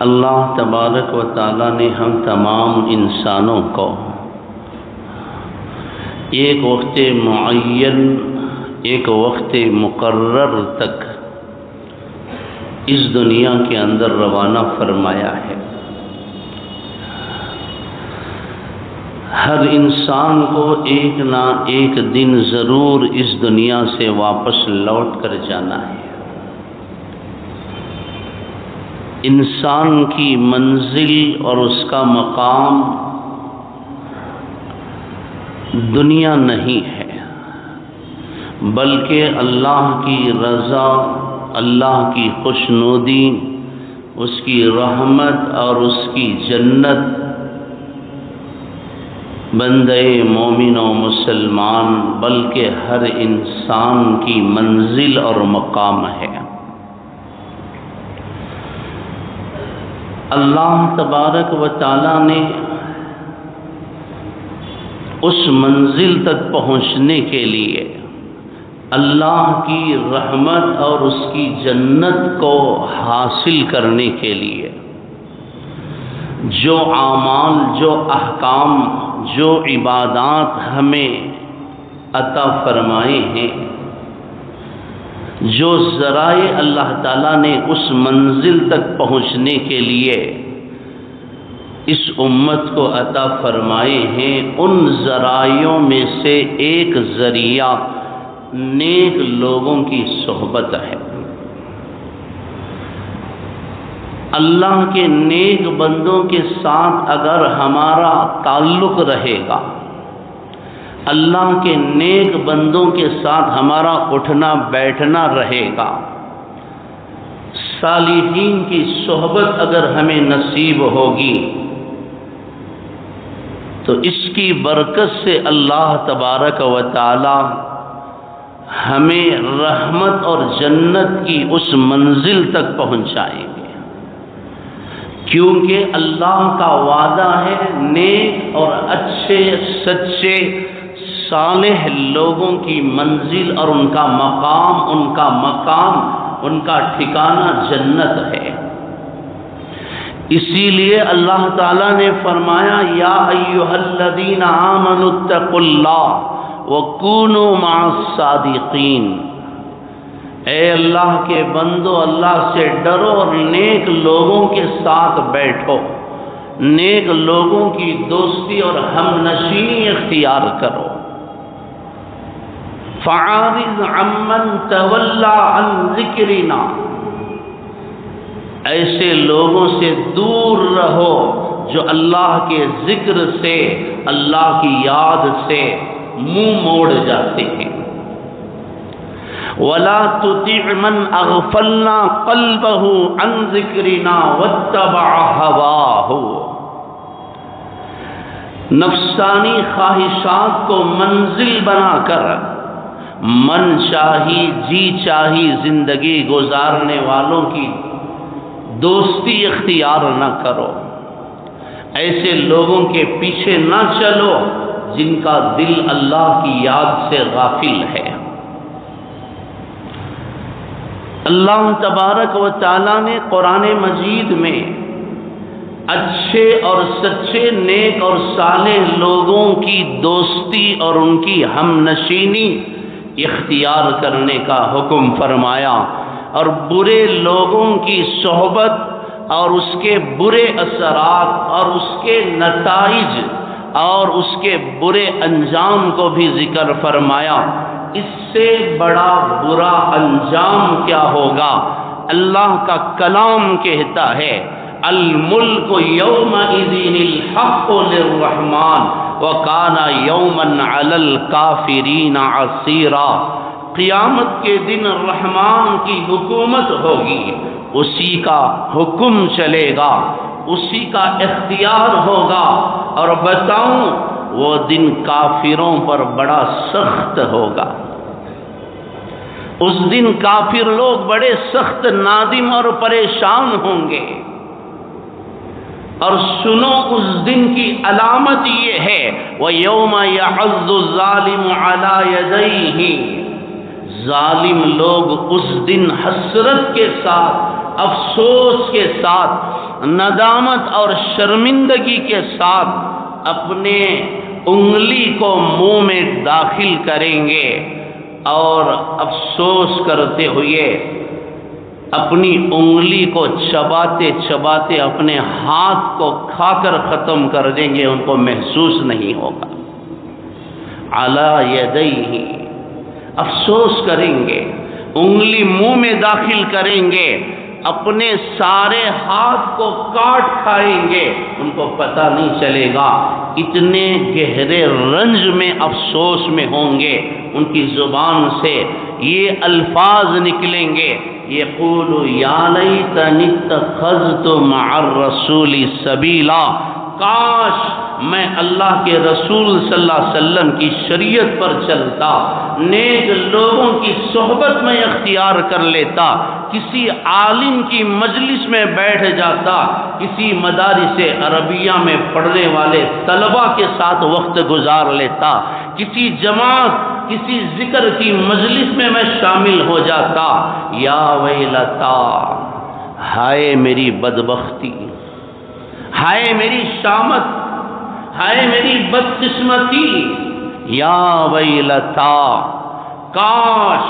اللہ تبارک و تعالی نے ہم تمام انسانوں کو ایک وقت معین، ایک وقت مقرر تک اس دنیا کے اندر روانہ فرمایا ہے۔ ہر انسان کو ایک نہ ایک دن ضرور اس دنیا سے واپس لوٹ کر جانا ہے۔ انسان کی منزل اور اس کا مقام دنیا نہیں ہے، بلکہ اللہ کی رضا، اللہ کی خوشنودی، اس کی رحمت اور اس کی جنت بندے مومن و مسلمان بلکہ ہر انسان کی منزل اور مقام ہے۔ اللہ تبارک و تعالی نے اس منزل تک پہنچنے کے لیے اللہ کی رحمت اور اس کی جنت کو حاصل کرنے کے لیے جو اعمال، جو احکام، جو عبادات ہمیں عطا فرمائے ہیں، جو ذرائع اللہ تعالیٰ نے اس منزل تک پہنچنے کے لیے اس امت کو عطا فرمائے ہیں، ان ذرائعوں میں سے ایک ذریعہ نیک لوگوں کی صحبت ہے۔ اللہ کے نیک بندوں کے ساتھ اگر ہمارا تعلق رہے گا، اللہ کے نیک بندوں کے ساتھ ہمارا اٹھنا بیٹھنا رہے گا، صالحین کی صحبت اگر ہمیں نصیب ہوگی تو اس کی برکت سے اللہ تبارک و تعالی ہمیں رحمت اور جنت کی اس منزل تک پہنچائیں گے، کیونکہ اللہ کا وعدہ ہے نیک اور اچھے سچے صالح لوگوں کی منزل اور ان کا مقام، ان کا ٹھکانہ جنت ہے۔ اسی لیے اللہ تعالیٰ نے فرمایا یا ایھا الذین آمنوا اتقوا اللہ وکونوا مع الصادقین، اے اللہ کے بندو اللہ سے ڈرو اور نیک لوگوں کے ساتھ بیٹھو، نیک لوگوں کی دوستی اور ہم نشینی اختیار کرو۔ فَأَعْرِضْ عَمَّنْ تَوَلَّى عَنْ ذِكْرِنَا، ایسے لوگوں سے دور رہو جو اللہ کے ذکر سے، اللہ کی یاد سے منہ موڑ جاتے ہیں۔ وَلَا تُطِعْ مَنْ أَغْفَلْنَا قَلْبَهُ عَنْ ذِكْرِنَا وَاتَّبَعَ هَوَاهُ، نفسانی خواہشات کو منزل بنا کر من چاہی جی چاہی زندگی گزارنے والوں کی دوستی اختیار نہ کرو، ایسے لوگوں کے پیچھے نہ چلو جن کا دل اللہ کی یاد سے غافل ہے۔ اللہ تبارک و تعالی نے قرآن مجید میں اچھے اور سچے نیک اور صالح لوگوں کی دوستی اور ان کی ہم نشینی اختیار کرنے کا حکم فرمایا، اور برے لوگوں کی صحبت اور اس کے برے اثرات اور اس کے نتائج اور اس کے برے انجام کو بھی ذکر فرمایا۔ اس سے بڑا برا انجام کیا ہوگا؟ اللہ کا کلام کہتا ہے الملک یومئذ الحق للرحمن وکان یوما علی الکافرین عسیرا، قیامت کے دن رحمان کی حکومت ہوگی، اسی کا حکم چلے گا، اسی کا اختیار ہوگا، اور بتاؤں وہ دن کافروں پر بڑا سخت ہوگا۔ اس دن کافر لوگ بڑے سخت نادم اور پریشان ہوں گے۔ اور سنو اس دن کی علامت یہ ہے وَيَوْمَ يَعَضُّ الظَّالِمُ عَلَى يَدَيْهِ، ظالم لوگ اس دن حسرت کے ساتھ، افسوس کے ساتھ ندامت اور شرمندگی کے ساتھ اپنے انگلی کو منہ میں داخل کریں گے اور افسوس کرتے ہوئے اپنی انگلی کو چباتے چباتے اپنے ہاتھ کو کھا کر ختم کر دیں گے، ان کو محسوس نہیں ہوگا۔ علی یدیہ، افسوس کریں گے، انگلی منہ میں داخل کریں گے، اپنے سارے ہاتھ کو کاٹ کھائیں گے، ان کو پتہ نہیں چلے گا، اتنے گہرے رنج میں افسوس میں ہوں گے۔ ان کی زبان سے یہ الفاظ نکلیں گے، یقول یا لیتنی اتخذت مع الرسول سبیلا، کاش میں اللہ کے رسول صلی اللہ علیہ وسلم کی شریعت پر چلتا، نیک لوگوں کی صحبت میں اختیار کر لیتا، کسی عالم کی مجلس میں بیٹھ جاتا، کسی مدارس عربیہ میں پڑھنے والے طلباء کے ساتھ وقت گزار لیتا، کسی جماعت، کسی ذکر کی مجلس میں میں شامل ہو جاتا۔ یا ویلتا، ہائے میری بدبختی، ہائے میری شامت، ہائے میری بدقسمتی، یا ویلتا، کاش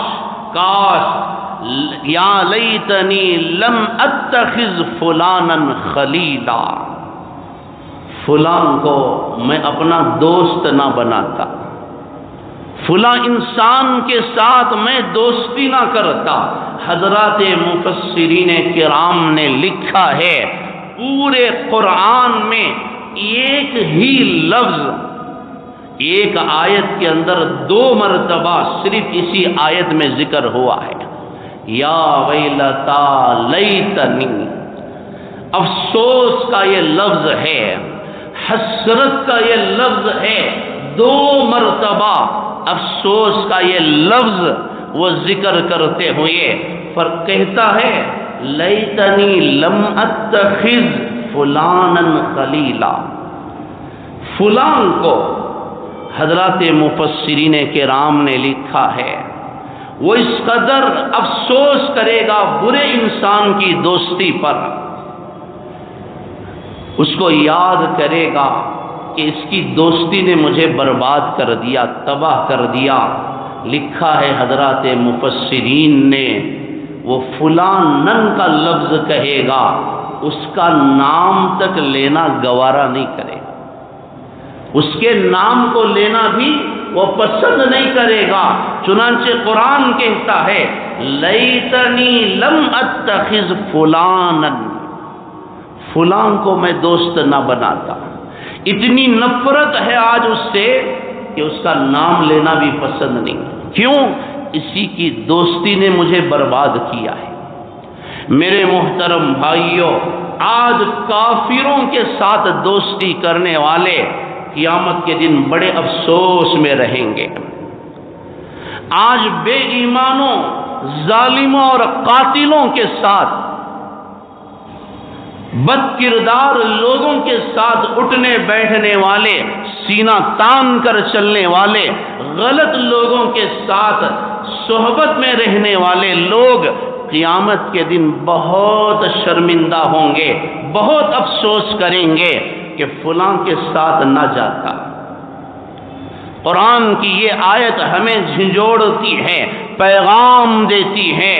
کاش، یا لیتنی لم اتخذ فلانا خلیلا، فلان کو میں اپنا دوست نہ بناتا، فلاں انسان کے ساتھ میں دوستی نہ کرتا۔ حضرات مفسرین کرام نے لکھا ہے، پورے قرآن میں ایک ہی لفظ، ایک آیت کے اندر 2 مرتبہ صرف اسی آیت میں ذکر ہوا ہے، یا ویلتا لیتنی، افسوس کا یہ لفظ ہے، حسرت کا یہ لفظ ہے، 2 مرتبہ افسوس کا یہ لفظ وہ ذکر کرتے ہوئے فرق کہتا ہے، لیتنی لم اتخذ فلانا خلیلا، فلان کو حضرات مفسرین کرام نے لکھا ہے وہ اس قدر افسوس کرے گا برے انسان کی دوستی پر، اس کو یاد کرے گا کہ اس کی دوستی نے مجھے برباد کر دیا، تباہ کر دیا۔ لکھا ہے حضرات مفسرین نے، وہ فلانن کا لفظ کہے گا، اس کا نام تک لینا گوارا نہیں کرے گا، اس کے نام کو لینا بھی وہ پسند نہیں کرے گا۔ چنانچہ قرآن کہتا ہے، لیتنی لم اتخذ فلانا، فلان کو میں دوست نہ بناتا، اتنی نفرت ہے آج اس سے کہ اس کا نام لینا بھی پسند نہیں۔ کیوں؟ اسی کی دوستی نے مجھے برباد کیا ہے۔ میرے محترم بھائیوں، آج کافروں کے ساتھ دوستی کرنے والے قیامت کے دن بڑے افسوس میں رہیں گے۔ آج بے ایمانوں، ظالموں اور قاتلوں کے ساتھ، بد کردار لوگوں کے ساتھ اٹھنے بیٹھنے والے، سینہ تان کر چلنے والے، غلط لوگوں کے ساتھ صحبت میں رہنے والے لوگ قیامت کے دن بہت شرمندہ ہوں گے، بہت افسوس کریں گے کہ فلاں کے ساتھ نہ جاتا۔ قرآن کی یہ آیت ہمیں جھنجھوڑتی ہے، پیغام دیتی ہے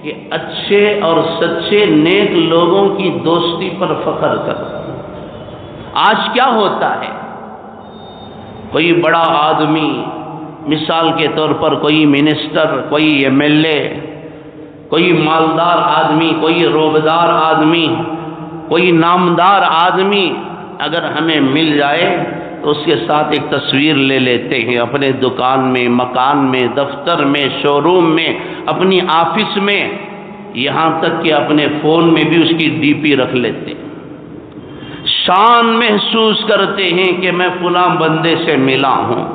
کہ اچھے اور سچے نیک لوگوں کی دوستی پر فخر کرو۔ آج کیا ہوتا ہے، کوئی بڑا آدمی، مثال کے طور پر کوئی منسٹر، کوئی MLA، کوئی مالدار آدمی، کوئی روبدار آدمی، کوئی نامدار آدمی اگر ہمیں مل جائے تو اس کے ساتھ ایک تصویر لے لیتے ہیں، اپنے دکان میں، مکان میں، دفتر میں، شو روم میں، اپنی آفس میں، یہاں تک کہ اپنے فون میں بھی اس کی DP رکھ لیتے ہیں۔ شان محسوس کرتے ہیں کہ میں فلاں بندے سے ملا ہوں،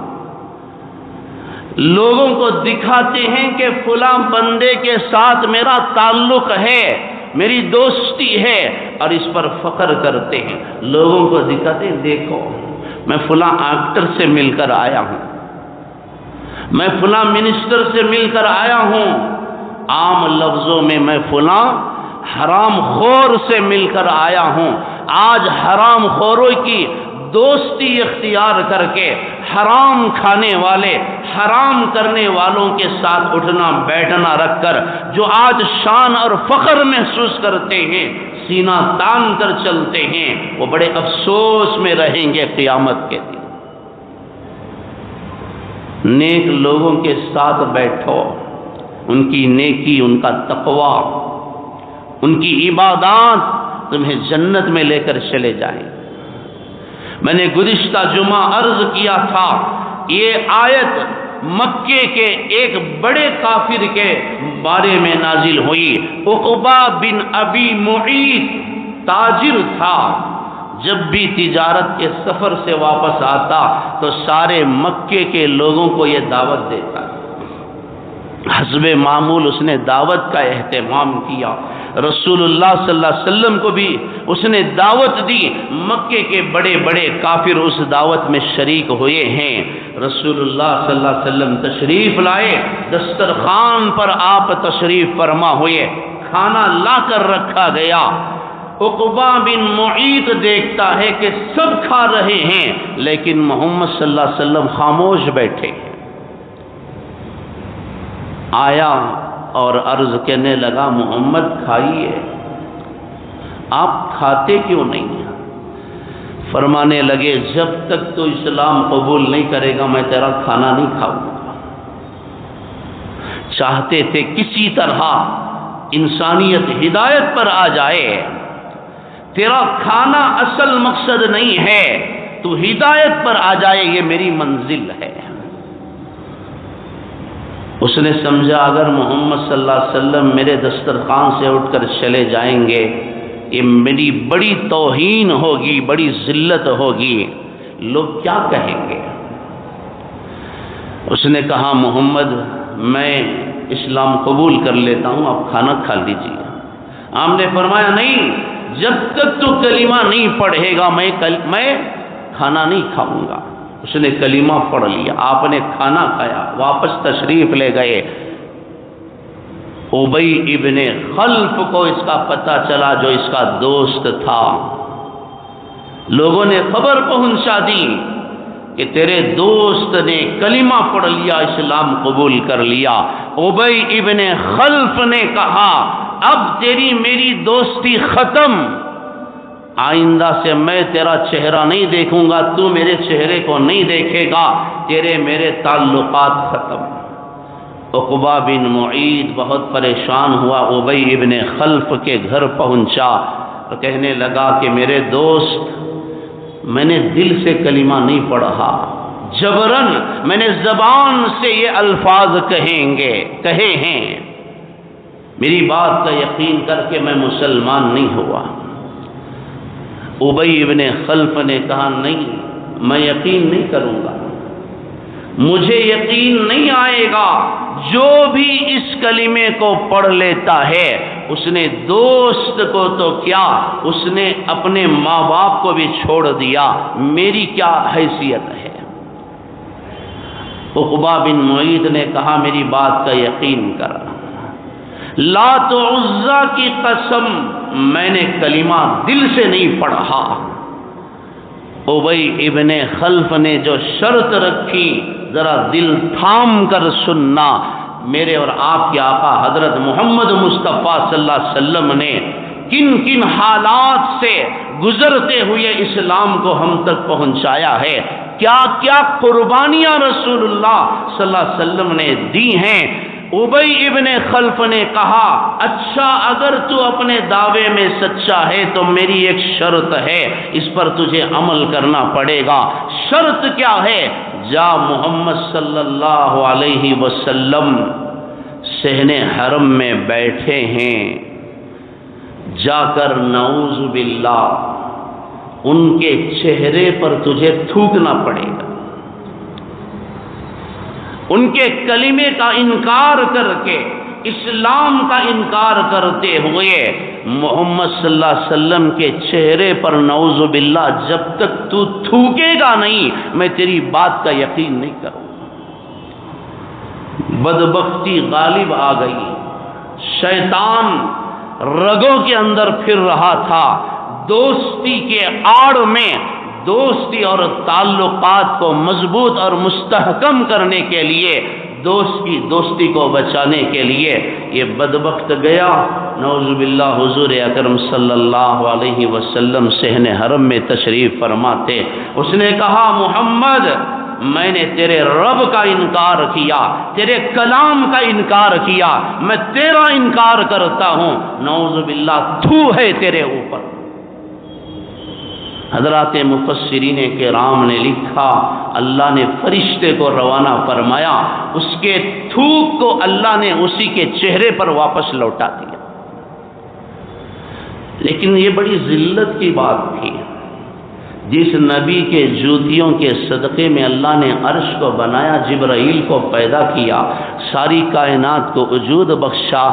لوگوں کو دکھاتے ہیں کہ فلاں بندے کے ساتھ میرا تعلق ہے، میری دوستی ہے، اور اس پر فخر کرتے ہیں، لوگوں کو دکھاتے ہیں، دیکھو میں فلاں ایکٹر سے مل کر آیا ہوں، میں فلاں منسٹر سے مل کر آیا ہوں، عام لفظوں میں میں فلاں حرام خور سے مل کر آیا ہوں، آج حرام خوروں کی دوستی اختیار کر کے حرام کھانے والے، حرام کرنے والوں کے ساتھ اٹھنا بیٹھنا رکھ کر جو آج شان اور فخر محسوس کرتے ہیں، سینہ تان کر چلتے ہیں، وہ بڑے افسوس میں رہیں گے قیامت کے دن۔ نیک لوگوں کے ساتھ بیٹھو، ان کی نیکی، ان کا تقوی، ان کی عبادات تمہیں جنت میں لے کر چلے جائیں۔ میں نے گزشتہ جمعہ عرض کیا تھا، یہ آیت مکے کے ایک بڑے کافر کے بارے میں نازل ہوئی۔ عقبہ بن ابی معیط تاجر تھا، جب بھی تجارت کے سفر سے واپس آتا تو سارے مکے کے لوگوں کو یہ دعوت دیتا۔ حسب معمول اس نے دعوت کا اہتمام کیا، رسول اللہ صلی اللہ علیہ وسلم کو بھی اس نے دعوت دی، مکے کے بڑے بڑے کافر اس دعوت میں شریک ہوئے ہیں۔ رسول اللہ صلی اللہ علیہ وسلم تشریف لائے، دسترخوان پر آپ تشریف فرما ہوئے، کھانا لا کر رکھا گیا۔ عقبہ بن معیط دیکھتا ہے کہ سب کھا رہے ہیں لیکن محمد صلی اللہ علیہ وسلم خاموش بیٹھے۔ آیا اور عرض کرنے لگا، محمد کھائیے، آپ کھاتے کیوں نہیں؟ فرمانے لگے، جب تک تو اسلام قبول نہیں کرے گا میں تیرا کھانا نہیں کھاؤں گا۔ چاہتے تھے کسی طرح انسانیت ہدایت پر آ جائے، تیرا کھانا اصل مقصد نہیں ہے، تو ہدایت پر آ جائے، یہ میری منزل ہے۔ اس نے سمجھا اگر محمد صلی اللہ علیہ وسلم میرے دسترخوان سے اٹھ کر چلے جائیں گے، یہ میری بڑی توہین ہوگی، بڑی ذلت ہوگی، لوگ کیا کہیں گے؟ اس نے کہا، محمد میں اسلام قبول کر لیتا ہوں، آپ کھانا کھا لیجیے۔ آپ نے فرمایا، نہیں، جب تک تو کلمہ نہیں پڑھے گا میں کھانا نہیں کھاؤں گا۔ اس نے کلمہ پڑھ لیا، آپ نے کھانا کھایا، واپس تشریف لے گئے۔ ابی ابن خلف کو اس کا پتہ چلا، جو اس کا دوست تھا، لوگوں نے خبر پہنچا دی کہ تیرے دوست نے کلمہ پڑھ لیا، اسلام قبول کر لیا۔ ابی ابن خلف نے کہا، اب تیری میری دوستی ختم، آئندہ سے میں تیرا چہرہ نہیں دیکھوں گا، تو میرے چہرے کو نہیں دیکھے گا، تیرے میرے تعلقات ختم۔ عقبہ بن معیط بہت پریشان ہوا، ابی ابن خلف کے گھر پہنچا اور کہنے لگا کہ میرے دوست، میں نے دل سے کلمہ نہیں پڑھا، جبراً میں نے زبان سے یہ الفاظ کہے ہیں، میری بات کا یقین کر کے میں مسلمان نہیں ہوا۔ ابی ابن خلف نے کہا، نہیں، میں یقین نہیں کروں گا، مجھے یقین نہیں آئے گا، جو بھی اس کلمے کو پڑھ لیتا ہے، اس نے دوست کو تو کیا، اس نے اپنے ماں باپ کو بھی چھوڑ دیا، میری کیا حیثیت ہے؟ عقبہ بن معیط نے کہا، میری بات کا یقین کر، لات و عزا کی قسم میں نے کلمہ دل سے نہیں پڑھا۔ ابی ابن خلف نے جو شرط رکھی، ذرا دل تھام کر سننا، میرے اور آپ کے آقا حضرت محمد مصطفیٰ صلی اللہ علیہ وسلم نے کن کن حالات سے گزرتے ہوئے اسلام کو ہم تک پہنچایا ہے، کیا کیا قربانیاں رسول اللہ صلی اللہ علیہ وسلم نے دی ہیں۔ ابی ابن خلف نے کہا، اچھا اگر تو اپنے دعوے میں سچا ہے تو میری ایک شرط ہے، اس پر تجھے عمل کرنا پڑے گا۔ شرط کیا ہے؟ جا محمد صلی اللہ علیہ وسلم صحن حرم میں بیٹھے ہیں، جا کر نعوذ باللہ ان کے چہرے پر تجھے تھوکنا پڑے گا، ان کے کلمے کا انکار کر کے، اسلام کا انکار کرتے ہوئے محمد صلی اللہ علیہ وسلم کے چہرے پر نعوذ باللہ جب تک تو تھوکے گا نہیں، میں تیری بات کا یقین نہیں کروں گا۔ بدبختی غالب آ گئی، شیطان رگوں کے اندر پھر رہا تھا، دوستی کے آڑ میں دوستی اور تعلقات کو مضبوط اور مستحکم کرنے کے لیے، دوست کی دوستی کو بچانے کے لیے یہ بدبخت گیا، نعوذ باللہ، حضور اکرم صلی اللہ علیہ وسلم صحن حرم میں تشریف فرما تھے۔ اس نے کہا محمد، میں نے تیرے رب کا انکار کیا، تیرے کلام کا انکار کیا، میں تیرا انکار کرتا ہوں، نعوذ باللہ تھو ہے تیرے اوپر۔ حضرات مفسرین کرام نے لکھا، اللہ نے فرشتے کو روانہ فرمایا، اس کے تھوک کو اللہ نے اسی کے چہرے پر واپس لوٹا دیا۔ لیکن یہ بڑی ذلت کی بات تھی، جس نبی کے جوتیوں کے صدقے میں اللہ نے عرش کو بنایا، جبرائیل کو پیدا کیا، ساری کائنات کو وجود بخشا،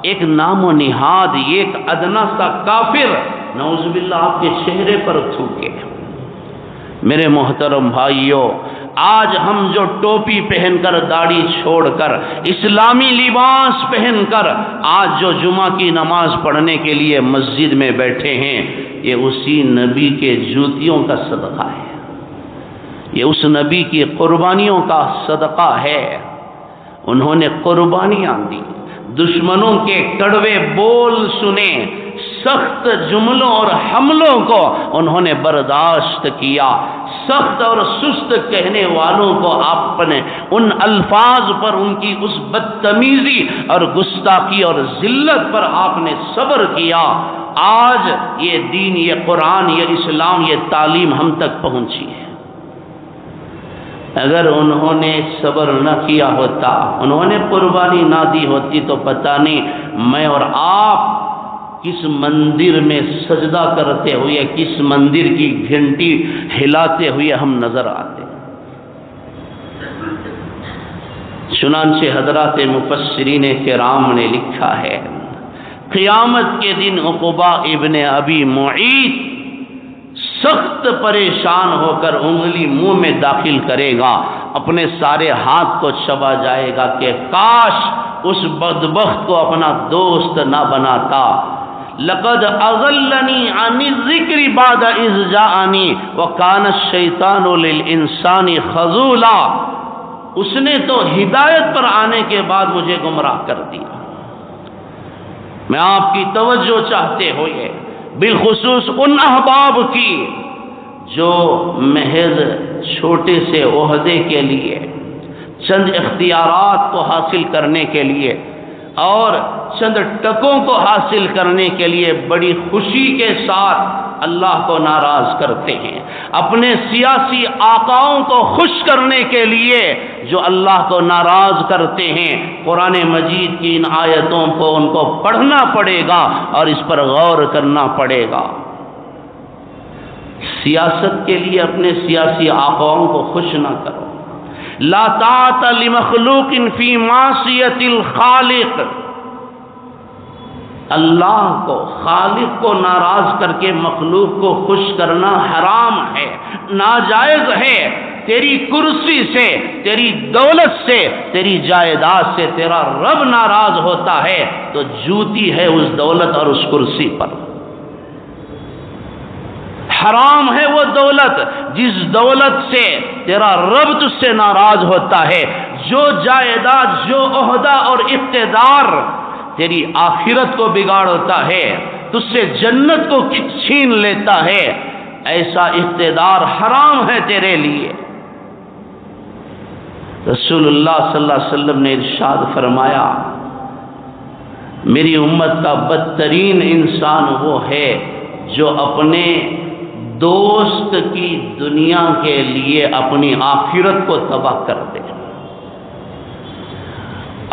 ایک نام و نہاد، ایک ادنا سا کافر نعوذ باللہ آپ کے چہرے پر تھوکے۔ میرے محترم بھائیوں، آج ہم جو ٹوپی پہن کر، داڑھی چھوڑ کر، اسلامی لباس پہن کر آج جو جمعہ کی نماز پڑھنے کے لیے مسجد میں بیٹھے ہیں، یہ اسی نبی کے جوتیوں کا صدقہ ہے، یہ اس نبی کی قربانیوں کا صدقہ ہے۔ انہوں نے قربانیاں دی، دشمنوں کے کڑوے بول سنے، سخت جملوں اور حملوں کو انہوں نے برداشت کیا، سخت اور سست کہنے والوں کو آپ نے ان الفاظ پر، ان کی اس بدتمیزی اور گستاخی اور ذلت پر آپ نے صبر کیا۔ آج یہ دین، یہ قرآن، یہ اسلام، یہ تعلیم ہم تک پہنچی ہے۔ اگر انہوں نے صبر نہ کیا ہوتا، انہوں نے قربانی نہ دی ہوتی، تو پتہ نہیں میں اور آپ کس مندر میں سجدہ کرتے ہوئے، کس مندر کی گھنٹی ہلاتے ہوئے ہم نظر آتے۔ چنانچہ حضرات مفسرین کرام نے لکھا ہے، قیامت کے دن عقبہ ابن ابی معیط سخت پریشان ہو کر انگلی منہ میں داخل کرے گا، اپنے سارے ہاتھ کو چبا جائے گا کہ کاش اس بدبخت کو اپنا دوست نہ بناتا۔ لقد اضلنی عن الذکر بعد اذ جاءنی وکان الشیطان للانسان خذولا، اس نے تو ہدایت پر آنے کے بعد مجھے گمراہ کر دیا۔ میں آپ کی توجہ چاہتے ہوئے بالخصوص ان احباب کی جو محض چھوٹے سے عہدے کے لیے، چند اختیارات کو حاصل کرنے کے لیے اور چند ٹکوں کو حاصل کرنے کے لیے بڑی خوشی کے ساتھ اللہ کو ناراض کرتے ہیں، اپنے سیاسی آقاؤں کو خوش کرنے کے لیے جو اللہ کو ناراض کرتے ہیں، قرآن مجید کی ان آیتوں کو ان کو پڑھنا پڑے گا اور اس پر غور کرنا پڑے گا۔ سیاست کے لیے اپنے سیاسی آقاؤں کو خوش نہ کرو۔ لا طاعت لمخلوق فی معصیت الخالق، اللہ کو، خالق کو ناراض کر کے مخلوق کو خوش کرنا حرام ہے، ناجائز ہے۔ تیری کرسی سے، تیری دولت سے، تیری جائیداد سے تیرا رب ناراض ہوتا ہے تو جوتی ہے اس دولت اور اس کرسی پر۔ حرام ہے وہ دولت جس دولت سے تیرا رب تجھ سے ناراض ہوتا ہے، جو جائیداد، جو عہدہ اور اقتدار تیری آخرت کو بگاڑتا ہے، تجھ سے جنت کو چھین لیتا ہے، ایسا اقتدار حرام ہے تیرے لیے۔ رسول اللہ صلی اللہ علیہ وسلم نے ارشاد فرمایا، میری امت کا بدترین انسان وہ ہے جو اپنے دوست کی دنیا کے لیے اپنی آخرت کو تباہ کر دے،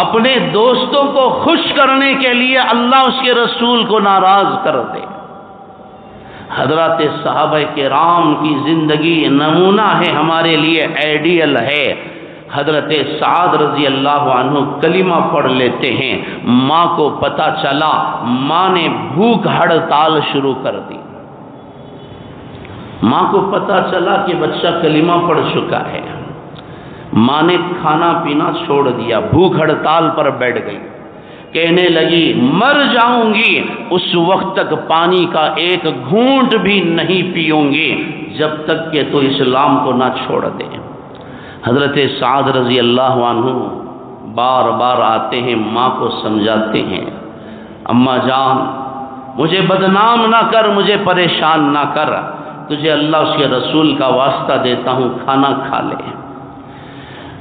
اپنے دوستوں کو خوش کرنے کے لیے اللہ اس کے رسول کو ناراض کر دے۔ حضرات صحابہ کرام کی زندگی نمونہ ہے ہمارے لیے، آئیڈیل ہے۔ حضرت سعد رضی اللہ عنہ کلمہ پڑھ لیتے ہیں، ماں کو پتہ چلا، ماں نے بھوک ہڑتال شروع کر دی۔ ماں کو پتہ چلا کہ بچہ کلمہ پڑھ چکا ہے، ماں نے کھانا پینا چھوڑ دیا، بھوک ہڑتال پر بیٹھ گئی۔ کہنے لگی مر جاؤں گی اس وقت تک پانی کا ایک گھونٹ بھی نہیں پیوں گی جب تک کہ تو اسلام کو نہ چھوڑ دے۔ حضرت سعد رضی اللہ عنہ بار بار آتے ہیں، ماں کو سمجھاتے ہیں، اماں جان مجھے بدنام نہ کر، مجھے پریشان نہ کر، تجھے اللہ اس کے رسول کا واسطہ دیتا ہوں، کھانا کھا لے۔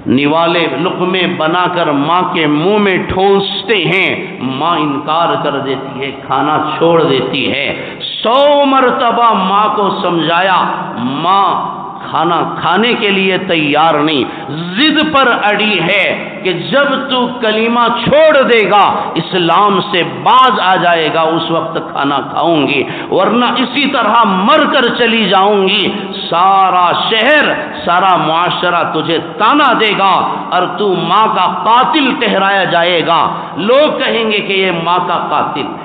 نوالے لقمے بنا کر ماں کے منہ میں ٹھونستے ہیں، ماں انکار کر دیتی ہے، کھانا چھوڑ دیتی ہے۔ 100 مرتبہ ماں کو سمجھایا، ماں کھانا کھانے کے لیے تیار نہیں، ضد پر اڑی ہے کہ جب تو کلمہ چھوڑ دے گا اسلام سے باز آ جائے گا اس وقت کھانا کھاؤں گی، ورنہ اسی طرح مر کر چلی جاؤں گی، سارا شہر سارا معاشرہ تجھے تانا دے گا اور تو ماں کا قاتل ٹھہرایا جائے گا، لوگ کہیں گے کہ یہ ماں کا قاتل ہے۔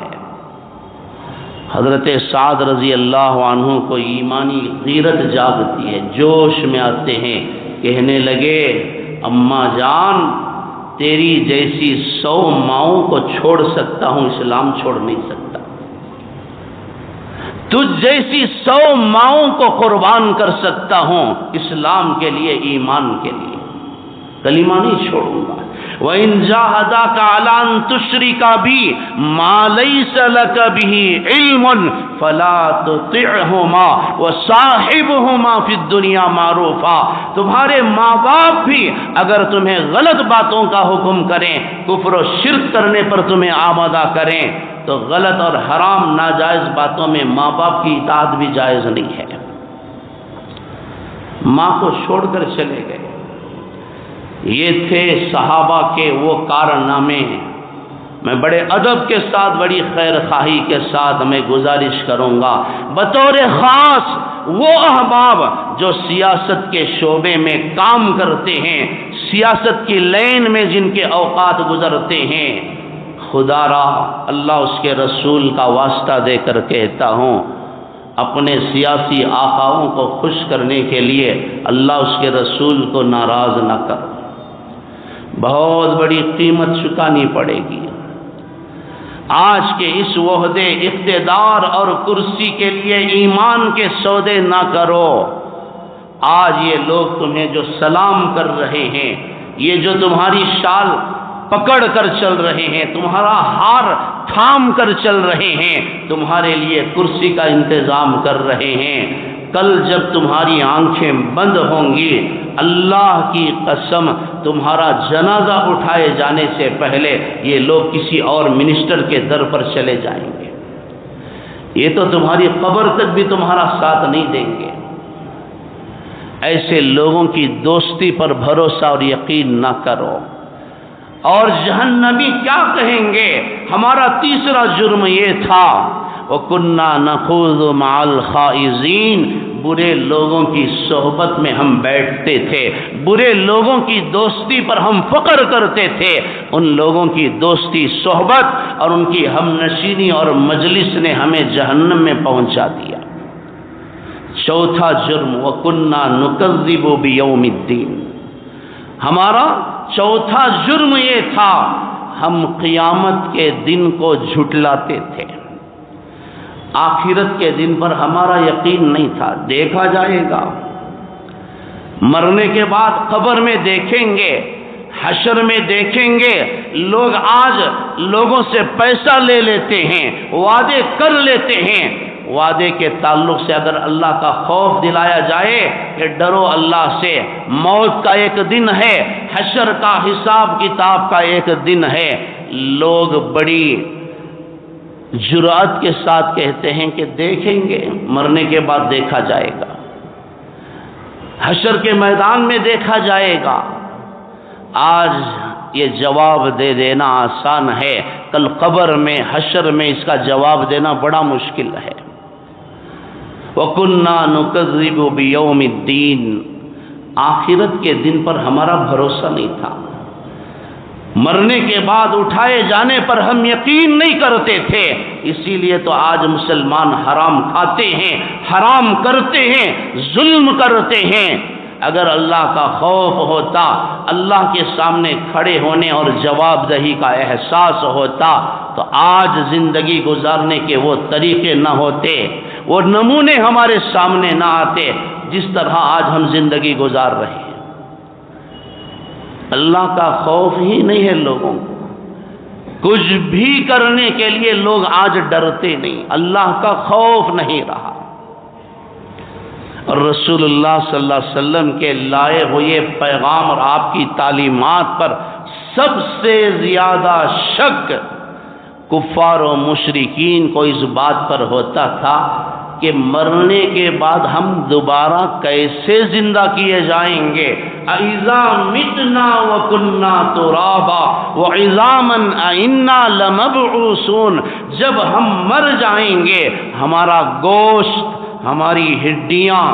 حضرت سعد رضی اللہ عنہ کو ایمانی غیرت جاگتی ہے، جوش میں آتے ہیں، کہنے لگے اماں جان تیری جیسی 100 ماؤں کو چھوڑ سکتا ہوں، اسلام چھوڑ نہیں سکتا، تجھ جیسی 100 ماؤں کو قربان کر سکتا ہوں اسلام کے لیے، ایمان کے لیے، کلمہ نہیں چھوڑوں گا۔ وَإِن جَاهَدَاكَ عَلَىٰ أَن تُشْرِكَ بِي مَا لَيْسَ لَكَ بِهِ عِلْمٌ فَلَا تُطِعْهُمَا وَصَاحِبْهُمَا فِي الدُّنْيَا مَعْرُوفًا۔ تمہارے ماں باپ بھی اگر تمہیں غلط باتوں کا حکم کریں، کفر و شرک کرنے پر تمہیں آمادہ کریں، تو غلط اور حرام ناجائز باتوں میں ماں باپ کی اطاعت بھی جائز نہیں ہے۔ ماں کو چھوڑ کر چلے گئے۔ یہ تھے صحابہ کے وہ کارنامے۔ میں بڑے ادب کے ساتھ، بڑی خیر خواہی کے ساتھ میں گزارش کروں گا، بطور خاص وہ احباب جو سیاست کے شعبے میں کام کرتے ہیں، سیاست کی لین میں جن کے اوقات گزرتے ہیں، خدا را اللہ اس کے رسول کا واسطہ دے کر کہتا ہوں، اپنے سیاسی آقاؤں کو خوش کرنے کے لیے اللہ اس کے رسول کو ناراض نہ کر، بہت بڑی قیمت چکانی پڑے گی۔ آج کے اس عہدے اقتدار اور کرسی کے لیے ایمان کے سودے نہ کرو۔ آج یہ لوگ تمہیں جو سلام کر رہے ہیں، یہ جو تمہاری شال پکڑ کر چل رہے ہیں، تمہارا ہار تھام کر چل رہے ہیں، تمہارے لیے کرسی کا انتظام کر رہے ہیں، کل جب تمہاری آنکھیں بند ہوں گی، اللہ کی قسم تمہارا جنازہ اٹھائے جانے سے پہلے یہ لوگ کسی اور منسٹر کے در پر چلے جائیں گے، یہ تو تمہاری قبر تک بھی تمہارا ساتھ نہیں دیں گے۔ ایسے لوگوں کی دوستی پر بھروسہ اور یقین نہ کرو۔ اور جہنمی کیا کہیں گے؟ ہمارا تیسرا جرم یہ تھا، وَكُنَّا نَخُوضُ مَعَ الْخَائِضِينَ، برے لوگوں کی صحبت میں ہم بیٹھتے تھے، برے لوگوں کی دوستی پر ہم فخر کرتے تھے، ان لوگوں کی دوستی، صحبت اور ان کی ہم نشینی اور مجلس نے ہمیں جہنم میں پہنچا دیا۔ چوتھا جرم، وَكُنَّا نُكَذِّبُ بِيَوْمِ الدِّينِ، ہمارا چوتھا جرم یہ تھا، ہم قیامت کے دن کو جھٹلاتے تھے، آخرت کے دن پر ہمارا یقین نہیں تھا۔ دیکھا جائے گا، مرنے کے بعد قبر میں دیکھیں گے، حشر میں دیکھیں گے، لوگ آج لوگوں سے پیسہ لے لیتے ہیں، وعدے کر لیتے ہیں، وعدے کے تعلق سے اگر اللہ کا خوف دلایا جائے کہ ڈرو اللہ سے، موت کا ایک دن ہے، حشر کا حساب کتاب کا ایک دن ہے، لوگ بڑی جرأت کے ساتھ کہتے ہیں کہ دیکھیں گے، مرنے کے بعد دیکھا جائے گا، حشر کے میدان میں دیکھا جائے گا۔ آج یہ جواب دے دینا آسان ہے، کل قبر میں، حشر میں اس کا جواب دینا بڑا مشکل ہے۔ وَكُنَّا نُكَذِّبُ بِيَوْمِ الدِّينِ، آخرت کے دن پر ہمارا بھروسہ نہیں تھا، مرنے کے بعد اٹھائے جانے پر ہم یقین نہیں کرتے تھے، اسی لیے تو آج مسلمان حرام کھاتے ہیں، حرام کرتے ہیں، ظلم کرتے ہیں، اگر اللہ کا خوف ہوتا، اللہ کے سامنے کھڑے ہونے اور جواب دہی کا احساس ہوتا تو آج زندگی گزارنے کے وہ طریقے نہ ہوتے، وہ نمونے ہمارے سامنے نہ آتے جس طرح آج ہم زندگی گزار رہے ہیں۔ اللہ کا خوف ہی نہیں ہے لوگوں کو، کچھ بھی کرنے کے لیے لوگ آج ڈرتے نہیں، اللہ کا خوف نہیں رہا۔ اور رسول اللہ صلی اللہ علیہ وسلم کے لائے ہوئے پیغام اور آپ کی تعلیمات پر سب سے زیادہ شک کفار و مشرکین کو اس بات پر ہوتا تھا کہ مرنے کے بعد ہم دوبارہ کیسے زندہ کیے جائیں گے۔ اَإِذَا مِتْنَا وَكُنَّا تُرَابًا وَعِظَامًا أَإِنَّا لَمَبْعُوثُونَ، جب ہم مر جائیں گے ہمارا گوشت، ہماری ہڈیاں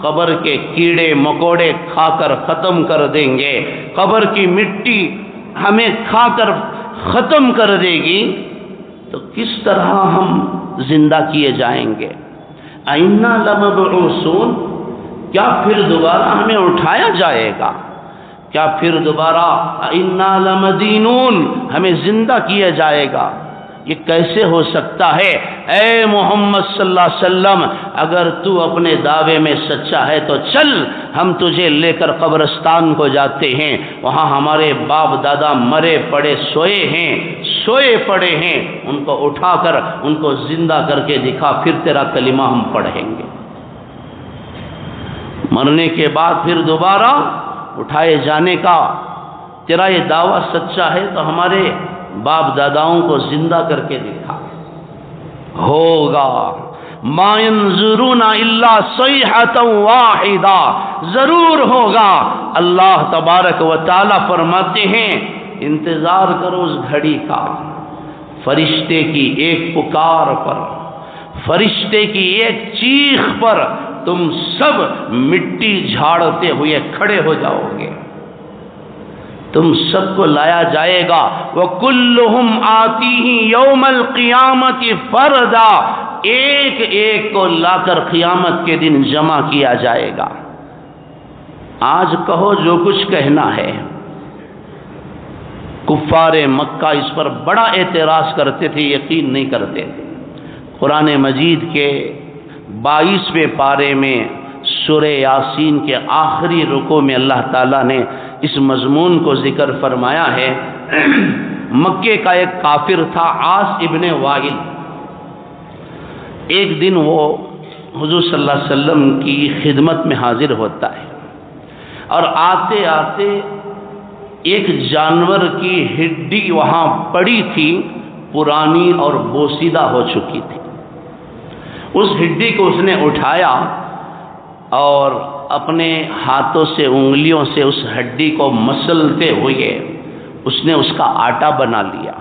قبر کے کیڑے مکوڑے کھا کر ختم کر دیں گے، قبر کی مٹی ہمیں کھا کر ختم کر دے گی، تو کس طرح ہم زندہ کیے جائیں گے؟ اَإِنَّا لَمَبْعُوثُونَ، کیا پھر دوبارہ ہمیں اٹھایا جائے گا؟ کیا پھر دوبارہ اِنَّا لَمَدِينُونَ ہمیں زندہ کیا جائے گا؟ یہ کیسے ہو سکتا ہے؟ اے محمد صلی اللہ علیہ وسلم، اگر تو اپنے دعوے میں سچا ہے تو چل، ہم تجھے لے کر قبرستان کو جاتے ہیں، وہاں ہمارے باپ دادا مرے پڑے سوئے پڑے ہیں، ان کو اٹھا کر ان کو زندہ کر کے دکھا، پھر تیرا کلمہ ہم پڑھیں گے۔ مرنے کے بعد پھر دوبارہ اٹھائے جانے کا تیرا یہ دعویٰ سچا ہے تو ہمارے باپ داداؤں کو زندہ کر کے دکھا۔ ہوگا ما ينظرون الا صیحۃ واحدہ، ضرور ہوگا۔ اللہ تبارک و تعالی فرماتے ہیں انتظار کرو اس گھڑی کا، فرشتے کی ایک پکار پر، فرشتے کی ایک چیخ پر تم سب مٹی جھاڑتے ہوئے کھڑے ہو جاؤ گے، تم سب کو لایا جائے گا۔ وَكُلُّهُمْ آتِيهِ يَوْمَ الْقِيَامَةِ فَرْدًا، ایک ایک کو لا کر قیامت کے دن جمع کیا جائے گا۔ آج کہو جو کچھ کہنا ہے۔ کفار مکہ اس پر بڑا اعتراض کرتے تھے، یقین نہیں کرتے تھے۔ قرآن مجید کے 22ویں پارے میں سورہ یاسین کے آخری رکوع میں اللہ تعالیٰ نے اس مضمون کو ذکر فرمایا ہے۔ مکے کا ایک کافر تھا عاص ابن وائل، ایک دن وہ حضور صلی اللہ علیہ وسلم کی خدمت میں حاضر ہوتا ہے، اور آتے آتے ایک جانور کی ہڈی وہاں پڑی تھی، پرانی اور بوسیدہ ہو چکی تھی۔ اس ہڈی کو اس نے اٹھایا اور اپنے ہاتھوں سے انگلیوں سے اس ہڈی کو مسلتے ہوئے اس نے اس کا آٹا بنا لیا،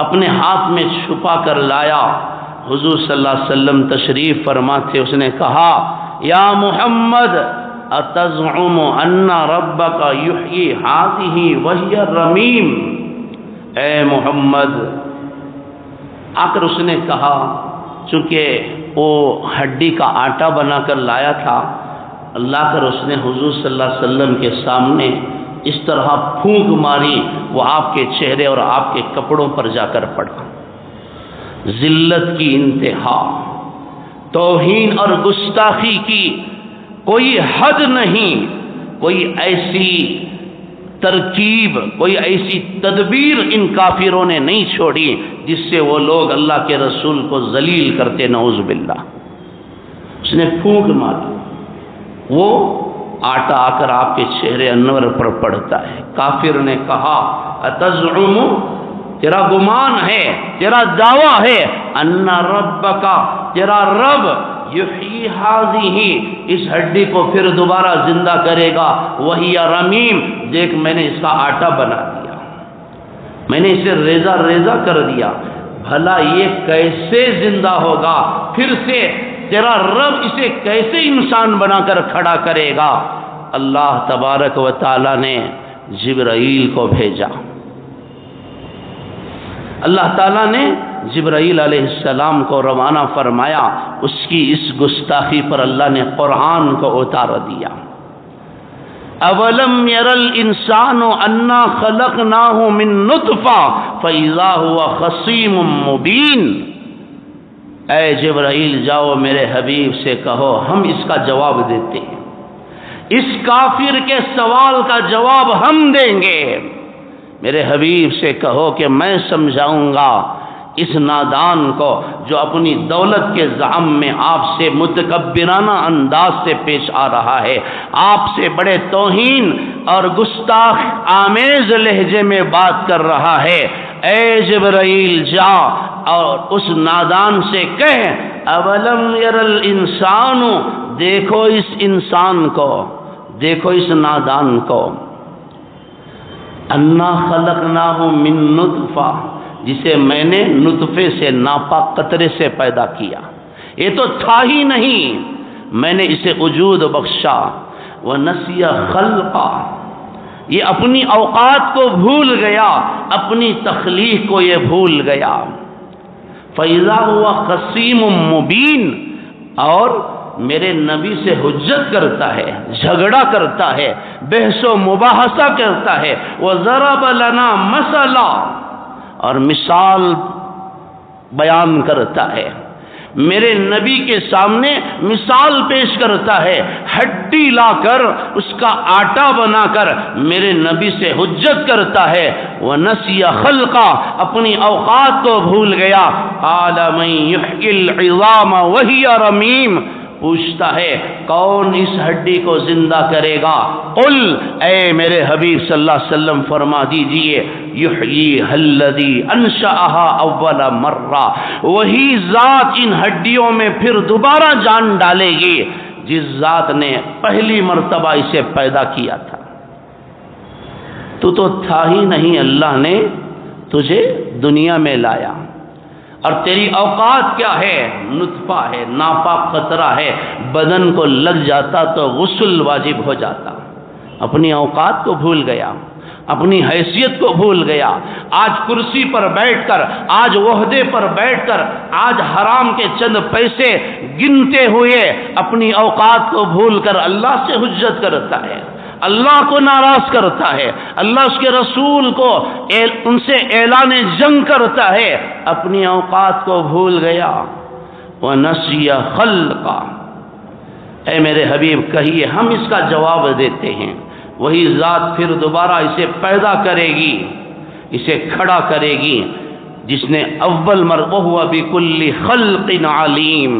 اپنے ہاتھ میں چھپا کر لایا۔ حضور صلی اللہ علیہ وسلم تشریف فرما تھے، اس نے کہا یا محمد اتزعم ان ربک یحیی ہذہ وہی الرمیم، اے محمد آ کر اس نے کہا، چونکہ وہ ہڈی کا آٹا بنا کر لایا تھا، اللہ کر اس نے حضور صلی اللہ علیہ وسلم کے سامنے اس طرح پھونک ماری، وہ آپ کے چہرے اور آپ کے کپڑوں پر جا کر پڑا۔ ذلت کی انتہا، توہین اور گستاخی کی کوئی حد نہیں، کوئی ایسی ترکیب، کوئی ایسی تدبیر ان کافروں نے نہیں چھوڑی جس سے وہ لوگ اللہ کے رسول کو ذلیل کرتے، نعوذ باللہ۔ اس نے پھونک ماری، وہ آٹا آ کر آپ کے چہرے انور پر پڑتا ہے۔ کافر نے کہا اتزعم، تیرا گمان ہے، تیرا دعویٰ ہے، ان ربک، تیرا رب یحیی ہذہ، اس ہڈی کو پھر دوبارہ زندہ کرے گا، وہی رمیم، دیکھ میں نے اس کا آٹا بنا دیا، میں نے اسے ریزہ ریزہ کر دیا، بھلا یہ کیسے زندہ ہوگا؟ پھر سے تیرا رب اسے کیسے انسان بنا کر کھڑا کرے گا؟ اللہ تبارک و تعالی نے جبرائیل کو بھیجا، اللہ تعالیٰ نے جبرائیل علیہ السلام کو روانہ فرمایا، اس کی اس گستاخی پر اللہ نے قرآن کو اتار دیا۔ اولم یر الانسان انا خلقناہ من نطفہ فاذا هو خصیم مبین۔ اے جبرائیل جاؤ میرے حبیب سے کہو ہم اس کا جواب دیتے ہیں، اس کافر کے سوال کا جواب ہم دیں گے۔ میرے حبیب سے کہو کہ میں سمجھاؤں گا اس نادان کو جو اپنی دولت کے زعم میں آپ سے متکبرانہ انداز سے پیش آ رہا ہے، آپ سے بڑے توہین اور گستاخ آمیز لہجے میں بات کر رہا ہے۔ اے جبرائیل جا اور اس نادان سے کہہ اولم یر الانسان، دیکھو اس انسان کو، دیکھو اس نادان کو، انا خلقناہ من نطفہ، جسے میں نے نطفے سے ناپاک قطرے سے پیدا کیا، یہ تو تھا ہی نہیں، میں نے اسے وجود بخشا۔ وَنَسِيَ خَلْقًا، یہ اپنی اوقات کو بھول گیا، اپنی تخلیق کو یہ بھول گیا۔ فَإِذَا هُوَ خَصِيمٌ مُبِينٌ، اور میرے نبی سے حجت کرتا ہے، جھگڑا کرتا ہے، بحث و مباحثہ کرتا ہے۔ وَضَرَبَ لَنَا مَثَلًا، اور مثال بیان کرتا ہے، میرے نبی کے سامنے مثال پیش کرتا ہے، ہڈی لا کر اس کا آٹا بنا کر میرے نبی سے حجت کرتا ہے۔ وَنَسِيَ خَلْقًا، اپنی اوقات کو بھول گیا۔ قَالَ مَن يُحْيِي الْعِظَامَ وَهِيَ رَمِيمٌ، پوچھتا ہے کون اس ہڈی کو زندہ کرے گا؟ قل، اے میرے حبیب صلی اللہ علیہ وسلم فرما دیجئے، یحییھا الذی انشأھا اول مرہ، وہی ذات ان ہڈیوں میں پھر دوبارہ جان ڈالے گی جس ذات نے پہلی مرتبہ اسے پیدا کیا تھا۔ تو تھا ہی نہیں، اللہ نے تجھے دنیا میں لایا، اور تیری اوقات کیا ہے؟ نطفہ ہے، ناپاک قطرہ ہے، بدن کو لگ جاتا تو غسل واجب ہو جاتا۔ اپنی اوقات کو بھول گیا، اپنی حیثیت کو بھول گیا، آج کرسی پر بیٹھ کر، آج عہدے پر بیٹھ کر، آج حرام کے چند پیسے گنتے ہوئے اپنی اوقات کو بھول کر اللہ سے حجت کرتا ہے، اللہ کو ناراض کرتا ہے، اللہ اس کے رسول کو ان سے اعلان جنگ کرتا ہے، اپنی اوقات کو بھول گیا۔ وَنَسِيَ خَلْقًا، اے میرے حبیب کہیے ہم اس کا جواب دیتے ہیں، وہی ذات پھر دوبارہ اسے پیدا کرے گی، اسے کھڑا کرے گی جس نے اول مرہ ہوا بِكُلِّ خَلْقٍ عَلِيمٍ،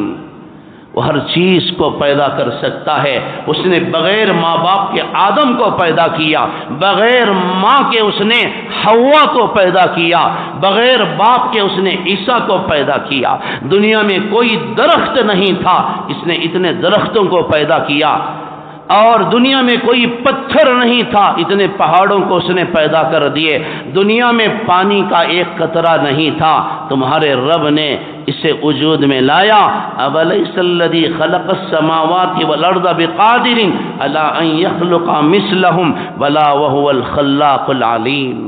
وہ ہر چیز کو پیدا کر سکتا ہے۔ اس نے بغیر ماں باپ کے آدم کو پیدا کیا، بغیر ماں کے اس نے حوا کو پیدا کیا، بغیر باپ کے اس نے عیسیٰ کو پیدا کیا۔ دنیا میں کوئی درخت نہیں تھا، اس نے اتنے درختوں کو پیدا کیا، اور دنیا میں کوئی پتھر نہیں تھا، اتنے پہاڑوں کو اس نے پیدا کر دیے۔ دنیا میں پانی کا ایک قطرہ نہیں تھا، تمہارے رب نے اسے وجود میں لایا۔ أَوَلَيْسَ الَّذِي خَلَقَ السَّمَاوَاتِ وَالْأَرْضَ بِقَادِرٍ عَلَىٰ أَن يَخْلُقَ مِثْلَهُمْ بَلَىٰ وَهُوَ الْخَلَّاقُ الْعَلِيمُ،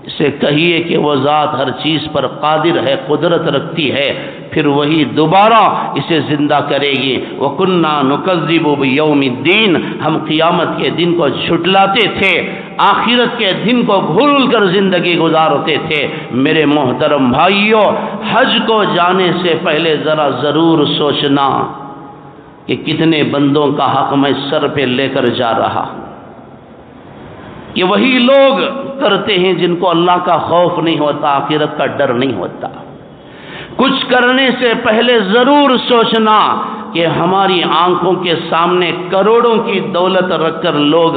اسے کہیے کہ وہ ذات ہر چیز پر قادر ہے، قدرت رکھتی ہے، پھر وہی دوبارہ اسے زندہ کرے گی۔ وَكُنَّا نُكَذِّبُ بِيَوْمِ الدِّينِ، ہم قیامت کے دن کو جھٹلاتے تھے، آخرت کے دن کو بھول کر زندگی گزارتے تھے۔ میرے محترم بھائیوں، حج کو جانے سے پہلے ذرا ضرور سوچنا کہ کتنے بندوں کا حق میں سر پہ لے کر جا رہا ہوں۔ یہ وہی لوگ کرتے ہیں جن کو اللہ کا خوف نہیں ہوتا، آخرت کا ڈر نہیں ہوتا۔ کچھ کرنے سے پہلے ضرور سوچنا کہ ہماری آنکھوں کے سامنے کروڑوں کی دولت رکھ کر لوگ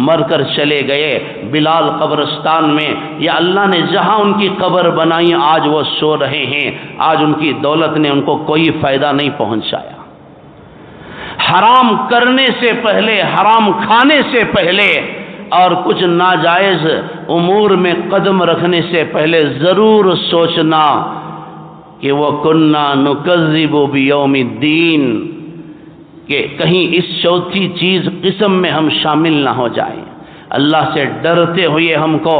مر کر چلے گئے بلال قبرستان میں، یا اللہ نے جہاں ان کی قبر بنائی آج وہ سو رہے ہیں، آج ان کی دولت نے ان کو کوئی فائدہ نہیں پہنچایا۔ حرام کرنے سے پہلے، حرام کھانے سے پہلے اور کچھ ناجائز امور میں قدم رکھنے سے پہلے ضرور سوچنا کہ وہ كُنَّا نُكَذِّبُ بِيَوْمِ الدِّينِ، کہ کہیں اس چوتھی چیز قسم میں ہم شامل نہ ہو جائیں۔ اللہ سے ڈرتے ہوئے ہم کو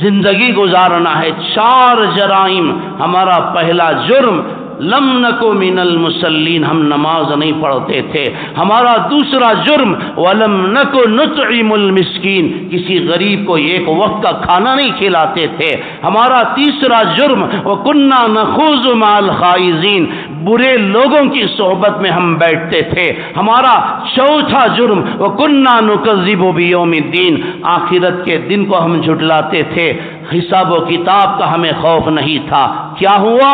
زندگی گزارنا ہے۔ 4 جرائم، ہمارا پہلا جرم لم نکو من المصلین، ہم نماز نہیں پڑھتے تھے۔ ہمارا دوسرا جرم ولم نکو نطعم المسکین، کسی غریب کو ایک وقت کا کھانا نہیں کھلاتے تھے۔ ہمارا تیسرا جرم وکنا نخوض مع الخائضین، برے لوگوں کی صحبت میں ہم بیٹھتے تھے۔ ہمارا چوتھا جرم وکنا نکذب بیوم الدین، آخرت کے دن کو ہم جھٹلاتے تھے، حساب و کتاب کا ہمیں خوف نہیں تھا۔ کیا ہوا؟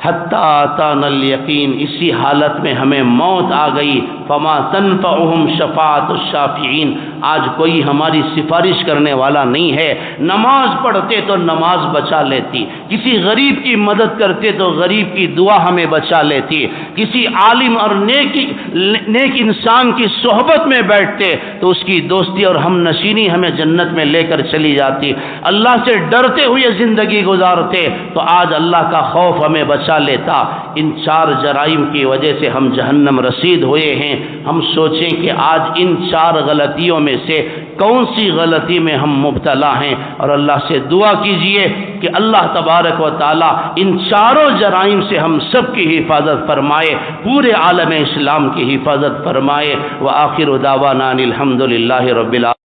حتی اتانا الیقین، اسی حالت میں ہمیں موت آ گئی۔ فما تنفعهم شفاعت الشافعین، آج کوئی ہماری سفارش کرنے والا نہیں ہے۔ نماز پڑھتے تو نماز بچا لیتی، کسی غریب کی مدد کرتے تو غریب کی دعا ہمیں بچا لیتی، کسی عالم اور نیک انسان کی صحبت میں بیٹھتے تو اس کی دوستی اور ہم نشینی ہمیں جنت میں لے کر چلی جاتی۔ اللہ سے ڈرتے ہوئے زندگی گزارتے تو آج اللہ کا خوف ہمیں بچا لیتا۔ ان چار جرائم کی وجہ سے ہم جہنم رسید ہوئے ہیں۔ ہم سوچیں کہ آج ان چار غلطیوں میں سے کون سی غلطی میں ہم مبتلا ہیں، اور اللہ سے دعا کیجئے کہ اللہ تبارک و تعالی ان چاروں جرائم سے ہم سب کی حفاظت فرمائے، پورے عالم اسلام کی حفاظت فرمائے۔ وآخر دعوانا الحمدللہ رب العالمین۔